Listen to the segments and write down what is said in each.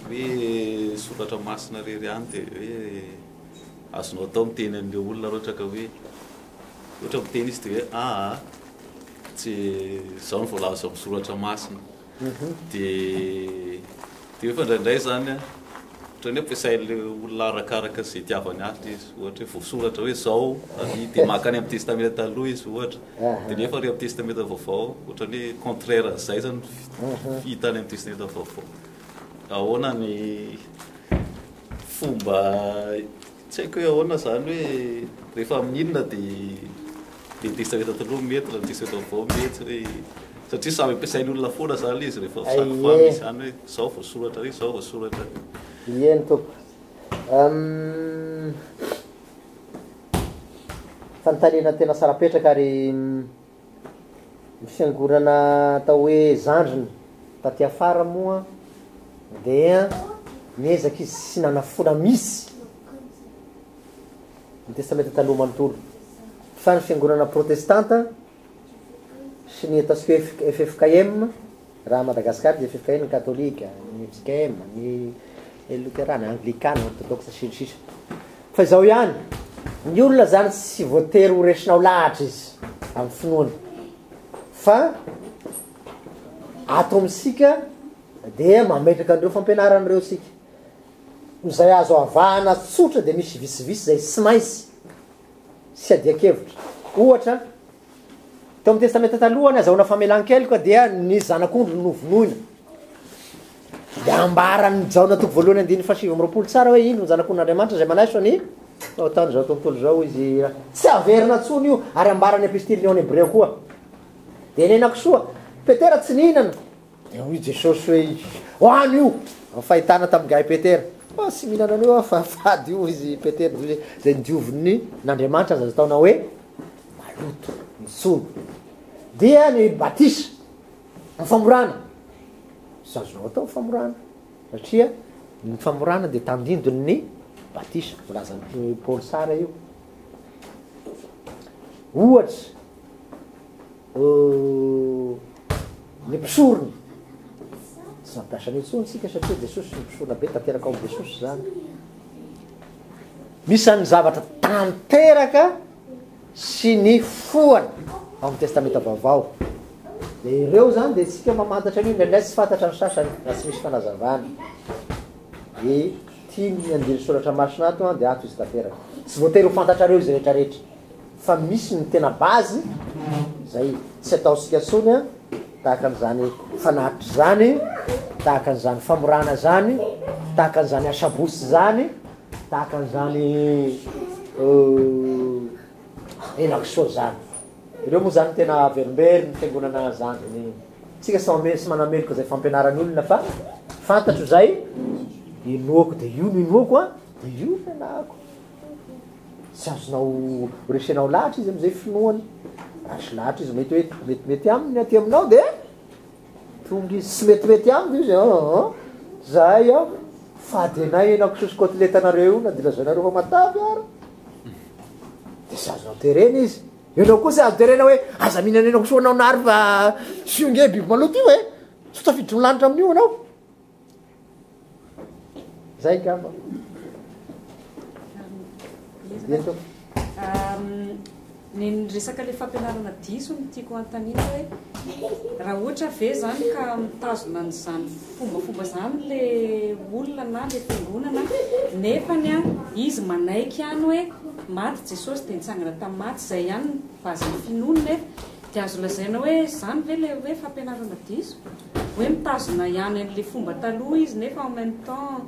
hoe soratra masina rery any dia hoe azonao atao miteny an'ilay olona ohatra ka hoe ohatra miteny izy dia hoe tsy izao ny voalaza misoratra masina dia efa indraindray zany a ohatra ny ampiasain'le olona arakaraka izay tiavany azy izy ohatra hoe voasoratra hoe zao dia makany amin'ny testamenta taloha izy ohatra dia nefa ry amin'ny testamenta vaovao ohatra ny hoe contraire zay zany hitany amin'ny testamenta vaovao ahoana ny fomba tsy haiko hoe ahoana zany hoe rehefa mihinona dia testamenta taloha mety raha ny testamenta vaovao mety hoe satria samy ampiasain'ny olona foana zany izy rehefa sakofamy izy zany hoe zao voasoratra ry zao voasoratra Ien topo. Fanontaniana tena sarapetraka ary fiangonana atao hoe zandriny taty afara moa dia miezaka izy sy nanafona misy ny testamenta taloha manontolo fa ny fiangonana protestanta sy ny ataontsika hoe FFKM raha Madagasikara dia FFKM ny katolika, ny FKM, ny luterana, anglikana, orthodoxe sisy. Fa izao ihany, ny olona zany tsy voatery ho resinao lahatra izy amin'ny finoana. Fa ato amintsika dia mametraka an'ireo fampianaran'ireo sika. Izay azo avahana tsotra dia misy visivisy zay tsy maintsy sy adian-kevitra. Ohatra, teo amin'ny testamenta talohany azahoana famelan-keloka dia ny zanak'ondry novonoina. Dia ambarany jaona toko voalohany 2:7 tsara hoe ino ny zanak'ondrin'Andriamanitra zay manaso ny tany zao tontolo zao izy tsy averina tsony io ary ambarany epistily ny Hebreo koa. Dia nenako soa Petera tsy nihinana dia hoy Jesosy hoe hoany io fahitana tamin'ny gay Petera tsy mihinana an'io fa fady io izy Petera zay ndioviny n'Andriamanitra azo ataona hoe maloto mitsolo. Dia ny batisa ny famorana sy azonao atao famorana satria ny famorana dia tandindony ny batisa volazan'ny Paoly sara io. Ohatra ny mpisorona tsy mampiasa ny intsony tsika satria Jesosy ny mpisorona be tanteraka ao amin'ny Jesosy zany. Misy ny zavatra tanteraka sy ny foana ao amin'ny testamenta vaovao. Dia ireo zany dia tsika mamantatra an'io ndraindray tsy fantatra ny sasany raha tsy misy fanazavana. Dia tiany andiny soratra masina ato dia ato izy tanteraka. Tsy voatery ho fantatrareo izy rehetrarehetra. Fa misy ny tena bazy zay tsy ataosika tsony tahaka an'izany fanatitra zany, tahaka an'izany famorana zany, tahaka an'izany asabosy zany, tahaka an'izany enakisoa zany. Ireo moa zany tena verimbery ny fiangonana zany. Tsika sy manameloko zay fampianaran'ny olona fa fantatro zay inoako dia io no inoako dia io fianako. Tsy azonao resenao lahatra izy amin'izay finoany. Rasy lahatra izy mety hoe metimety aminy aty aminao dia tonga izy tsy metimety aminy izy zay fady anay enako sosy koteletanareo io na dilazanareo fa matavy ary dia tsy azonao terena izy. Ianao koa sy azo terena hoe aza mihinana enako soanao nary fa sionge biby maloto io tsy tafiditry ny lanitra amin'io anao. Zay gamba. Ny resaka le fampianarana diso no tiako anontaniana hoe raha ohatra ve zany ka mitazona n'izany fombafomba zany le olona na le fiangonana nefany izy manaiky ihany hoe maty Jesosy dia nitsangana tamin'ny maty zay ihany ny bazin'ny finoana nefa dia azo lazaina hoe zany ve le hoe fampianarana diso hoe mitazona ihany an'le fomba taloha izy nefa en même temps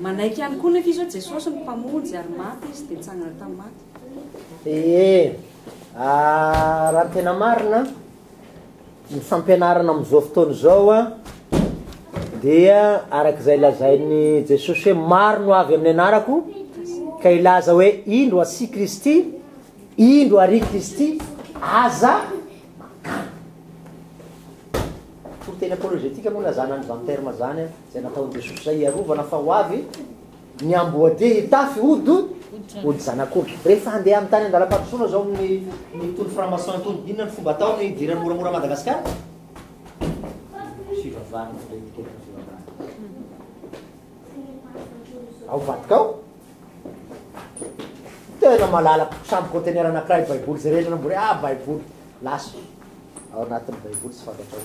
manaiky ihany koa nefa izy hoe Jesosy ny mpamonjy ary maty izy dia nitsangana tamin'ny maty. Raha tena marina ny fampianarana amin'izao fotoana izao dia arak'izay lazainy Jesosy hoe maro no avy amin'ny anarako ka ilaza hoe indro asi Kristy, indro ary Kristy aza makany. Teny apologetika moa lazana an'izany terme zany zay nataon'i Jesosy zay iarovana fa ho avy ny amboade hitafy ody zanak'ondry. Rehefa handeha amin'ny tany andalam-pandrosoana zao ny tony franc-maçon tony inona ny fomba atao ny idirany moramora Madagasikara? Fivavahana ao vadikao tena malalaka samby conteneur anankiray baiboly zay reny nambory baiboly laso ao anatin'ny baiboly tsy fantatrao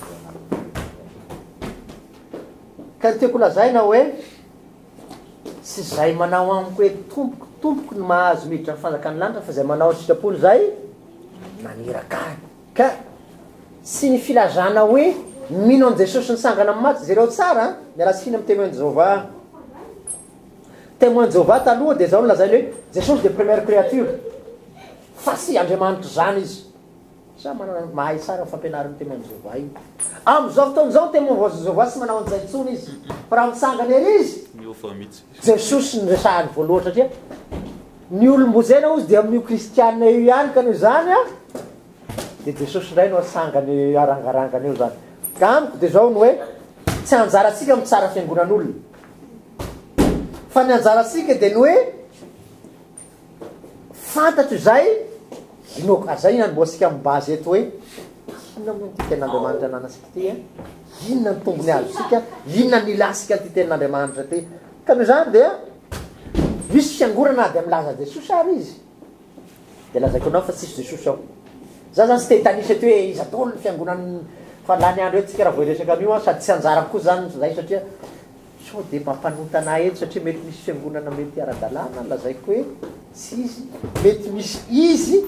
ka ny tiako lazaina hoe tsy zay manao amiko hoe tompoky ny mahazo miditra ny fanjakany lanitra fa zay manao sitrapolo zay maniraka ka sy ny filazana hoe mino an Jesosy ny sangana amin'ny maty zareo tsara miarasiny amin'ny témoin de Jéhovah témoin de Jéhovah taloha dia zao nolazainy hoe Jesosy de première créature fa sy Andriamanitra zany izy sa manana mahay tsara ny fampianaran'ny témoin de Jéhovah io am'izao fotoan'izao témoin de Jéhovah sy manao an'izay intsony izy fa raha mitsangana ery izy Jesosy ny resahany voalohany satria ny olom-bozena ozy dia amin'io kristianina io ihany ka noho zany dia Jesosy indray no asangany arangarangana eo zany ka amiko dia zao no hoe tsy anjaratsika mitsara fiangonan'olona fa ny anjaratsika dia ny hoe fantatro izay inoka zay nanomboasika amin'ny base eto hoe inona moa ty ten'Andriamanitra nanasika ty inona ny tombony azosika inona ny ilasika ty ten'Andriamanitra ty ka noho zany dia misy fiangonana dia milaza Jesosy ary izy dia lazaiko anao fa tsisy Jesosy ao za zany tsy te hitanisa eto hoe iza daholo ny fiangonany fa lany andro etsika raha voaresaka an'io sady tsy anjarako koa zany zay satria so dia mampanota anay eto satria mety misy fiangonana mety ara-dalàna lazaiko hoe tsy izy mety misy izy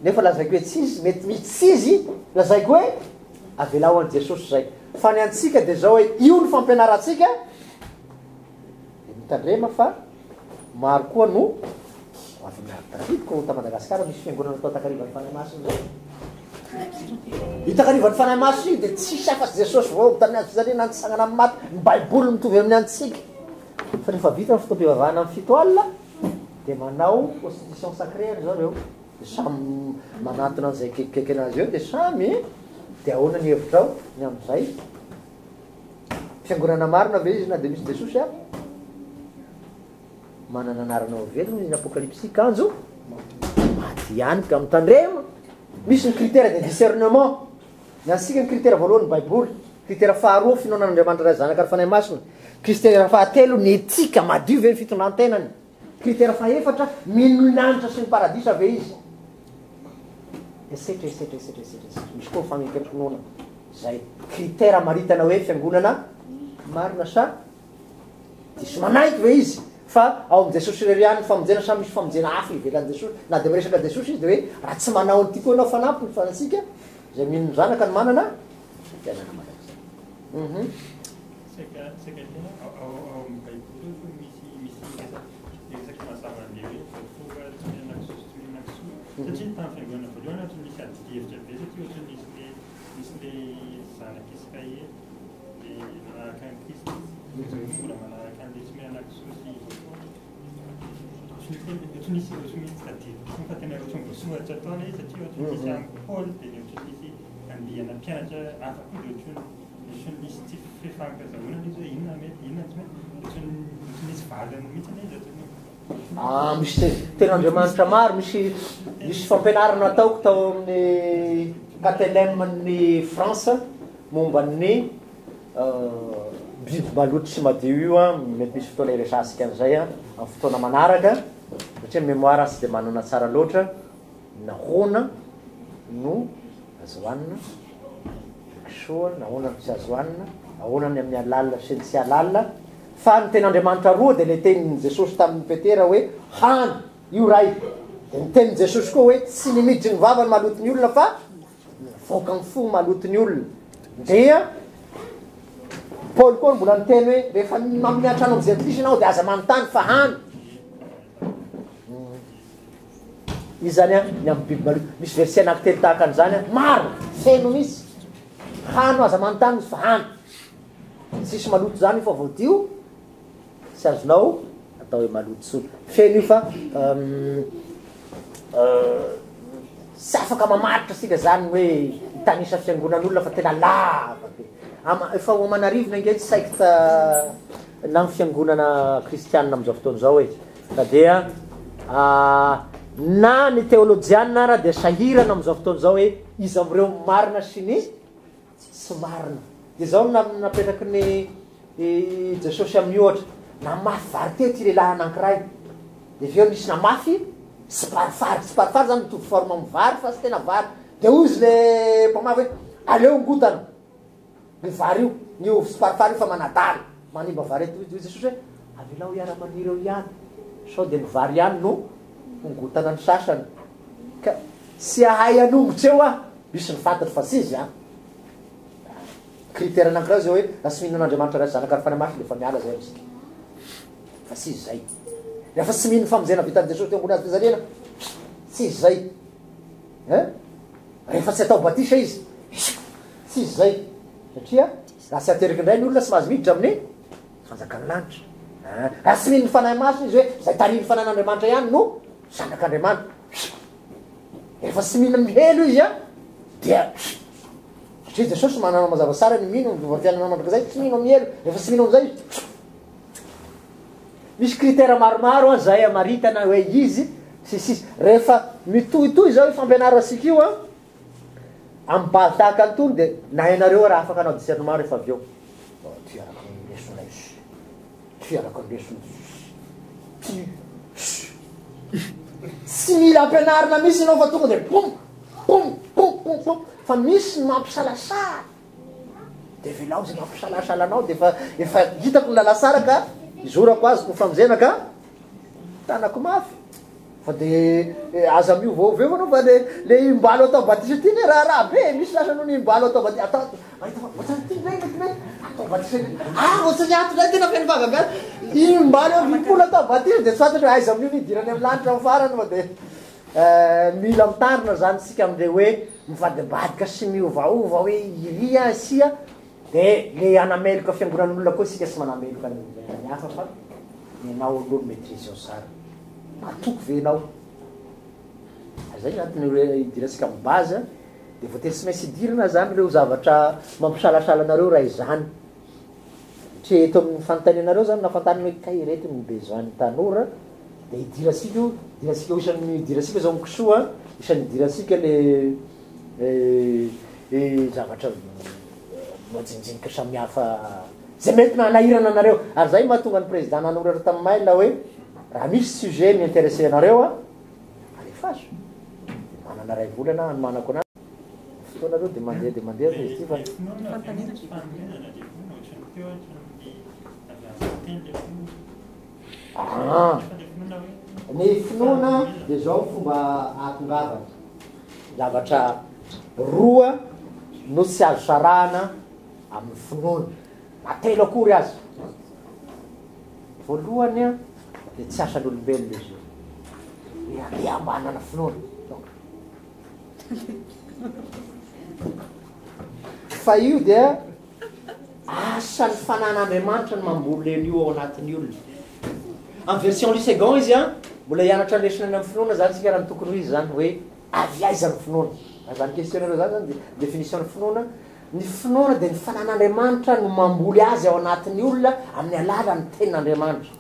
nefa lazaiko hoe tsy izy mety misy tsy izy lazaiko hoe avela ho an Jesosy zay fa ny antsika dia zao hoe io ny fampianaratsika dia mitandrema fa maro koa no avy miaritavidiko ta Madagasikara misy fiangonana atao takarivan'ny fanahy masina zay io takarivan'ny fanahy masina io dia tsisy afa-tsy Jesosy vao tany azy zany nantsangana amin'ny maty ny baiboly mitovy amin'ny antsika fa rehefa vita ny fotoam-pivavahana amin'ny fito alina dia manao constitution sacrée zareo dia samy manatona an'izay kekikeke anazy eo dia samy dia ahoana ny hevitrao ny amin'izay fiangonana marina ve izy na dia misy Jesosy manana anarana velona ny apokalypsy kanjo maty ihany ka mitandrema misy ny critère de discernement ny ansika ny critère voalohany baiboly critère faharoa finoanan'Andriamanitra ray zanaka ary fanahy masina critère fahatelo ny etika madio ve ny fitondrantenany critère fahaefatra mino ny lanitra sy ny paradisa ve izy esetra misy koa fagnenketrinoana zay critère maritana hoe fiangonana marina sa diso manaiky ve izy fa ao amin'ny Jesosy irery ihany ny famonjena sa misy famonjena hafa ivelan'ny Jesosy na dia miresaka Jesosy izy dia hoe raha tsy manao an'ity koa ianao fanampiny fa antsika zay mino ny zanaka ny manana fiainana malaza satria tamin'ny fiangonana voalohany ohatra misy adihevitra be satria ohatra misy le zanaka Israely dia manaraka ny Kristy mbola manaraka an'le tsy mianaki sosy ohatra misy fa tena ohatra mivoasoratra ataona izy satria ohatra misy amin'ny Paul dia ohatra misy andihana mpianatra hafa koa dia ohatra misy tsy fifankazahona izy hoe inona mety inona tsy mety ohatra misy valiny mihitsy izy misy ten'Andriamanitra maro misy fampianarana ataoko tao amin'ny KTLM ny France momba ny biby maloto sy madio io mety misy fotoana iresasika an'izay amin'ny fotoana manaraka satria mémoire tsy dia manana tsara loatra nahoana no azo hanina soa nahoana no tsy azo hanina ahoana ny amin'ny alalina sy ny tsy alalina fa ny ten'Andriamanitra roa dia le tenin'ny Jesosy tamin'ny Petera hoe hany io ray dia ny tenin'ny Jesosy koa hoe tsy nimiditry ny vava ny maloto ny olona fa voaka ny fo maloto ny olona dia Paul koa mbola niteny hoe rehefa amin'ny antrano amin'izay antilisy ianao dia aza manontany fa hany izy zany ny amin'ny biby maloto misy verset anankitelo tahaka an'izany maro feno misy hany aza manontany izy fa hany tsisy maloto zany fa voadio tsy azonao atao hoe maloto soa feno io fa tsy afaka mamaritra sika zany hoe hitanisa fiangonan'olona fa tena lava be efa homanarivona inge tsy saikita na ny fiangonana kristianina amin'izao fotoana izao hoe ka dia na ny teolojianina ara dia sahirana amin'izao fotoana izao hoe izy amin'ireo marina sy ny tsy marina dia zao napetraky ny Jesosy amin'ny ohatra namafy vary teo ty lehilahy anankiray de aveo nisy namafy syparifary zany mitovy forme amin'ny vary fa sy tena vary de hoy izy le mpamafy hoe aleo ngotana ny vary io nio syparifary io fa manadala manimba vary eto izy Jesosy hoe avelao iara-maniry eo ihany sao de ny vary ihany no ngotana ny sasany ka sy ahay anombotra eo misy ny fantatry fa sy izy critère anankiray zay hoe lasa mihinan'Andriamanitra raha zanaka ny fanamasina de fa miala zay amitsika fa sy izy zay rehefa tsy mihiny famonjena vitan'i Jesosy teo ambony azy fizarena tsy izy zay rehefa tsy atao batisa izy tsy izy zay satria raha tsy ateriky indray ny olona sy mahazo miditra amin'ny fanjakany lanitra raha tsy mihiny fanahy masina izy hoe zay tariny fanan'Andriamanitra ihany no zanak'Andriamanitra rehefa tsy mihina mihelo izy dia satria Jesosy manana mazava tsara ny mino vartian'Andriamanitra zay tsy mino mihelo rehefa tsy mino amizay izy misy critère maromaro zay amaritana hoe izy sisisy rehefa mitohitohy zao fampianaro asika io amin'ny base tahaka antony de na hainareo raha afaka anao discernement rehefa avy eo ty araka ny lesona izy ty araka ny lesona tsy mila ampianarina misy ianao fa tonga de pom pom pom pom pom fa misy ny mampisalasara de velao zay mampisalasalanao de efa hitako ny lalasara ka izorako azy ko famonjena ka tanako mafy fa de aza miovao veo anao fa le imbalo atao batisa ty ne raha be misy lasa noho ny imbalo atao batisa atao batisa ohatsy ny ato zay tena feny vagagazy imbalo impolo atao batisa de tsatatra aiza amin'io nidirany amin'ny lanitra amin'ny farany fa de mila mitarina zany sika am'le hoe mivadibadika sy miovaova hoe iria sia de le anameloka fiangonan'olona koa sika sy manameloka ny hafa fa enao olo maîtrise ao sara atoko venao zay anatin'y idirasika amin'ny base de voatery tsy maintsy idirana zany reo zavatra mampisalasalanareo raha izany satria eto amin'ny fanontanianareo zany nafantaniny hoe kairety ny besoin ny tanora de idirasika io idirasika isan'ny idirasika zao mikisoa isan'ny idirasika le zavatra majinjinika samihafa zay mety nanahirana anareo ary zay mahatonga ny président nanoratra tamin'ny mail hoe raha misy sujet miintéressé anareo alefaso manana ray volana anomanako anazy fotoanareo de mandeha izy ty fa ny finoana de zao fomba atongavana zavatra roa no tsy azo sarahana amin'ny finoana matelo akory azy voalohany de tsy asan'olombelona izy io ia manana finoana fa io dia asan'ny fanan'Andriamanitra ny mamboleny io ao anatin'ny olona amin'ny version Lysegon izy mbola hianatra lesona any amin'ny finoana zany sika raha ny tokony ho izy zany hoe avy aiza ny finoana zany questionnaire zany zany définition ny finoana ny finoana de ny fanan'Andriamanitra no mamboly azy ao anatin'ny olona amin'ny alalan'ny tenin'Andriamanitra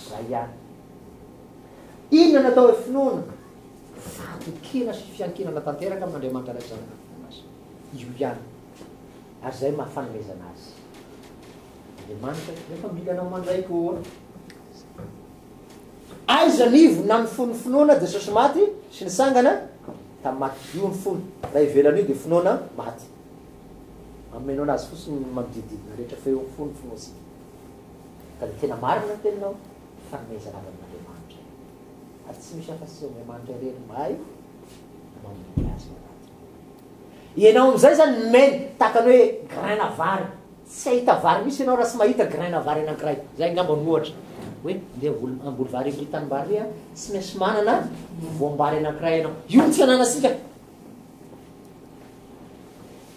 zay ihany inona natao hoe finoana fatokena sy fiankinana tanteraka amin'Andriamanitra ray zanak'Andriamanitra io ihany ary zay mahafanomezana azy Andriamanitra nefa mila anao mandray koa aiza nivo na ny fony finoana de sosy maty sy ny sangana tamin'ny maty io ny fony raha ivelana io de finoana maty amenao anazy fotsiny mamidididina rehetra fa eo ny fony finoasika ka de tena marina teninao fanomezana avy amin'Andriamanitra ary tsy misy afa-tsy Andriamanitra ireny mahay mamboly azy manaty ianao am'izay zany meny tahakany hoe graina vary tsy ahita vary misy ianao raha tsy mahita graina vary anankiray zay ngamba ny ohatra hoe ndeha amboly vary amin'ny tanimbary tsy maintsy manana voambary anankiray ianao io ny fiananasika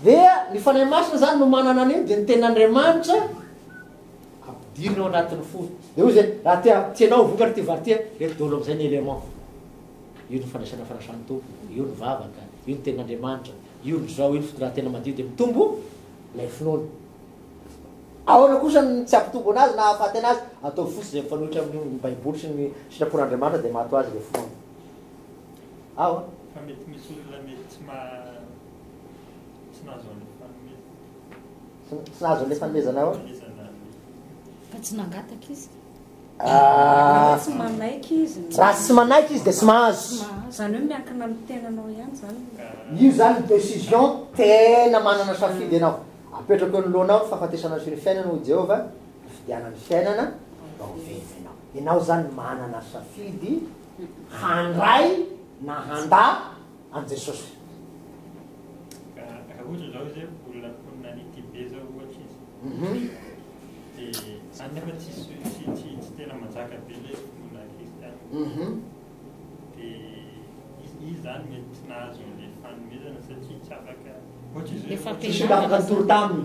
dia ny fanahy masina zany no manana an'io de ny tenin'Andriamanitra ampidirinao anatin'ny fo de hoy zay raha tianao vokatra ty vary tia reto dolo am'izay ny élément io ny fandraisana fanasany tompo io ny vavaka io ny tenin'Andriamanitra io ny zao io ny raha tena madio de mitombo lay finoana ahoana kosa tsy ampitombo anazy na ahafaty anazy atao fotsy zay mifanohitra amin'ny baiboly sy ny sitrapon'Andriamanitra de mahato azy le finoana ao fa mety misy olona mety tsy nahazo tsy nahazo le fanomezana ao fa tsy nangataka izy raha tsy manaiky izy tsy manaiky izy de tsy mahazo zany hoe miankina amin'ny tenanao ihany zany io zany décision tena manana safidy ianao apetraka eo noloanao fahafatesana sy ny fiainana ho Jehova fidianany fiainana mba ho vevy anao ianao zany manana safidy handray na handa an Jesosy raha ohatra zao zay olona nanity be zao ohatra izy de any nefa tsy tena manjaka be le olona kristiana de izy zany mety tsy nahazo le fanomezana satria tsy afaka tsisy afaka nitoro taminy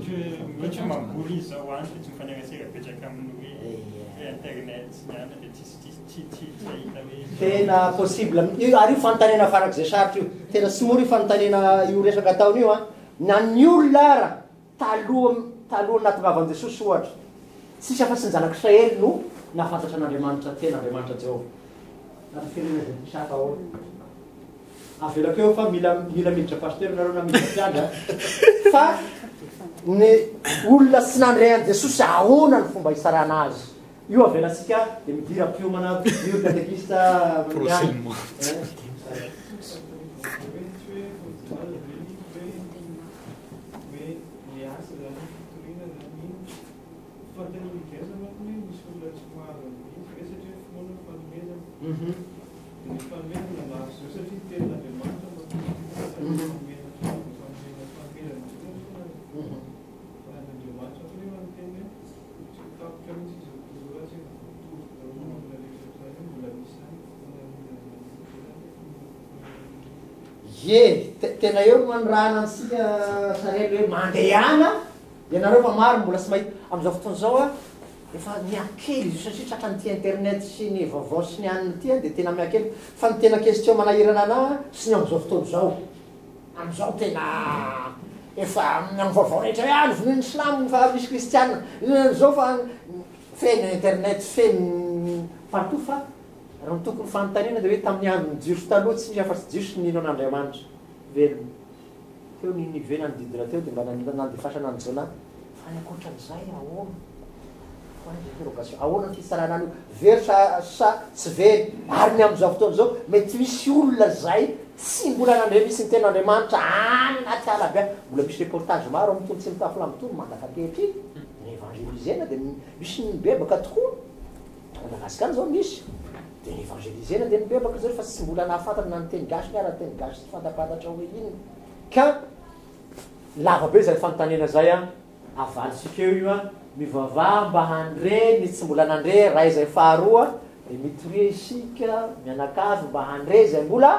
ohatra mamboly izy zao any fa tsy mifanerasera betsaka amin'ny hoe internet sy nyana de tsy ahita hoe tena possible ary io fanontaniana farak'izay sarotry io tena tsy mora io fanontaniana io resaka ataon'io a na ny olona ara taloha natongava an Jesosy ohatra tsisy afa-tsy ny zanaka Israely no nahafantatra an'Andriamanitra tena Andriamanitra Jehova na firenena zay misy hafa ahoana avelako eo fa mila miditra pasteur nareo na miditra mpiandra fa ny olona tsy nandray an Jesosy ahoana ny fomba hisarana azy io avelantsika de midira-piomana io katekista tena eo manonrahana ansika sarely hoe mandehana ianareo fa maro mbola tsy mahita am'izao fotoana zao a efa miakely izy satria tratra nyty internet sy ny vaovao sy ny aniny ty a de tena miakely fa ny tena question manahirana ana sy ny am'izao fotoana zao am'izao tena efa amin'ny vaovao rehetra hoe ny vonoiny slamo fa misy kristiana zao fa feno internet feno partout fa raha ny tokony fanontaniana de hoe tamin'ny andro ny jiroso taloha tsy misy afa-tsy jiroso nino an'Andriamanitra velona teo niny ve nanodidina teo de mba nandefasana ny zona fa ny akoatran'izay ahoana ahoana ny fisarana io very sa tsy very ary ny am'izao fotoana zao mety misy olona zay tsy mbola nandre misy ny tena Andriamanitra any naty alabe mbola misy reportage maro am'tolo tsy mitafo lamtolo mandakakehitra iny ny evangelisena de misy ny bebaka tokoa Madagasikara zao misy de ny evangelisena de nibebaka zao fa tsy mbola nahafantatra na ny teny gasy ny ara teny gasy tsy fantapantatra hoe iny ka lavabe zay fanontaniana zay a avalitsika eo io a mivavah mba handre ny tsy mbola nandre ray zay faharoa de mitoria isika mianakavy mba handre zay mbola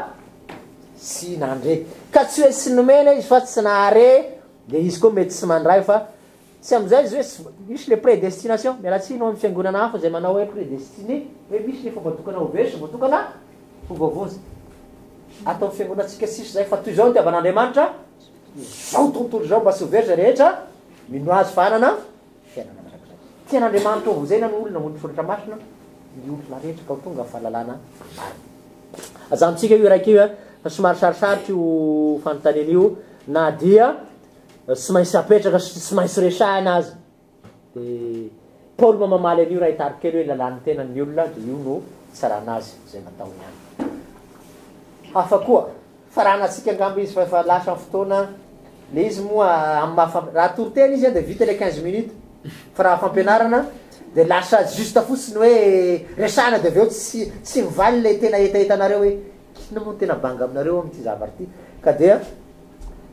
sy nandre ka tsy hoe sy nomena izy fa tsy nahare de izy koa mety tsy mandray fa tsy am'izay izy hoe misy le prédestination mialatsiny amin'ny fiangonana hafa zay manao hoe prédestiné hoe misy le fomba tokana ho very sy fomba tokana ho voavozy atao fiangonatsika sisy zay fa toy zao ny tiavan'Andriamanitra zao tontolo zao mba sy ho very zay rehetra mino azy fanana fiainana manakizay tian'Andriamanitra ho vozena ny olona mony folatra masina ny olona rehetra ka ho tonga fahalalana maro azantsika io raiky io a somary sarosarotra io fanontaniana io na dia tsy maintsy apetraka tsy maintsy resahina azy de Paul mamamaly an'io raha hitarikely hoe lalàny tena ny olona de io no tsarana azy zay natao ihany hafa koa faranatsika angambo izy fa lasa fotoana le izy moa amin'ny raha toroteny izy de vita le 15 minutes fa raha fampianarana de lasa juste fotsiny hoe resahana de aveo tsy mivaly le tena etaetanareo hoe kina moa tena banga aminareo amin'ity zavatra ty ka dia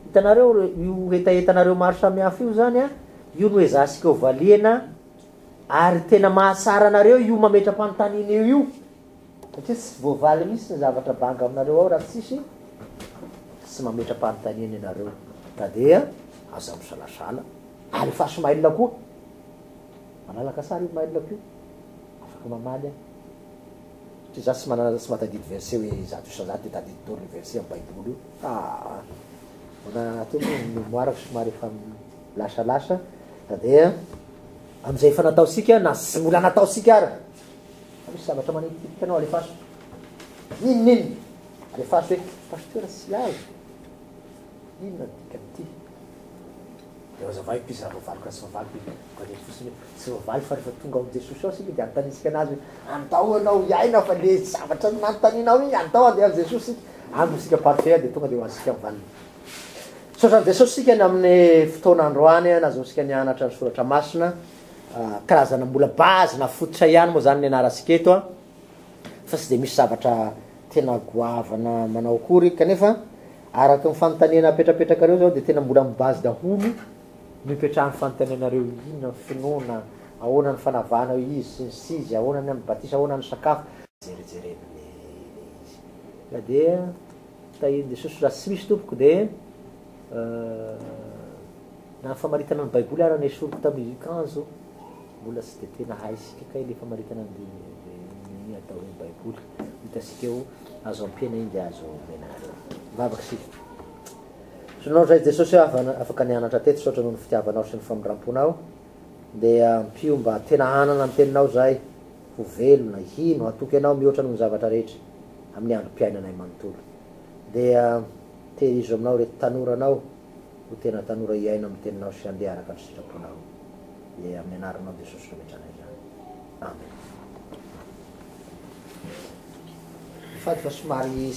hitanareo io etaetanareo maro samihafa io zany a io no ezahsika ho valiana ary tena mahatsara anareo io mametram-panontaniana io satria tsy voavaly misy ny zavatra banga aminareo ao raha tsisy tsy mametram-panontaniana ianareo ka dia aza misalasala ary fa somailina koa malalaka sara io mailina ko io afaka mamaly a za tsy matadidy verset hoe zato isazato de tadidy tolo le verset amin'ny baiboly io ona atao moarako somary efa lasalasa da dia am'izay efa nataosika na sy mbola nataosika ara misy zavatra manititika anao alefaso ninonino alefaso hoe pasteur sy azo inona dikanyity de azavaiko izy zavavaloko ka sy vavaloko izy fotsiny tsy vavaly fa rehefa tonga ao Jesosy ao sika de anotanisika anazy hoe andao anao iaina fa le zavatra nanotaninao iny andao andeha am Jesosy androsika parfait de tonga de hoansika mivanina sotra Jesosy sika ny amin'ny fotoana androany nazahoantsika nianatra ny soratra masina karazana mbola bazy na fototra ihany moa zany ny anarasika eto a fa tsy de misy zavatra tena goavana manao akory kanefa araka ny fanontaniana apetrapetrakareo zao de tena mbola mibazy daholo mipetrahan'ny fanontanianareo inona finoana ahoana ny fanavana izy sy ny sisy ahoana ny batisa ahoana ny sakafo jerejereny izy de tahiny Jesosy raha tsy misy tompoko de na famaritana ny baiboly ara nesoriko tamin'ny kanzo mbola tsy de tena haisika kay le famaritana ny atao hoe baiboly hitasika eo azo ampiana iny de azo menareo vavaky sika sonao zay Jesosy afaka nianatra teto sotra noho ny fitiavanao sy ny famindramponao de ampio mba tena hanana ny teninao zay ho velona hino atoky anao mihoatra noho ny zavatra rehetra amin'ny androm-piainanay manontolo de tehirizo aminao reto tanoranao ho tena tanora iaina amin'ny teninao sy andeha araka ny sitraponao de amin'ny anaranao Jesosy rometranay zany amen fady fa somary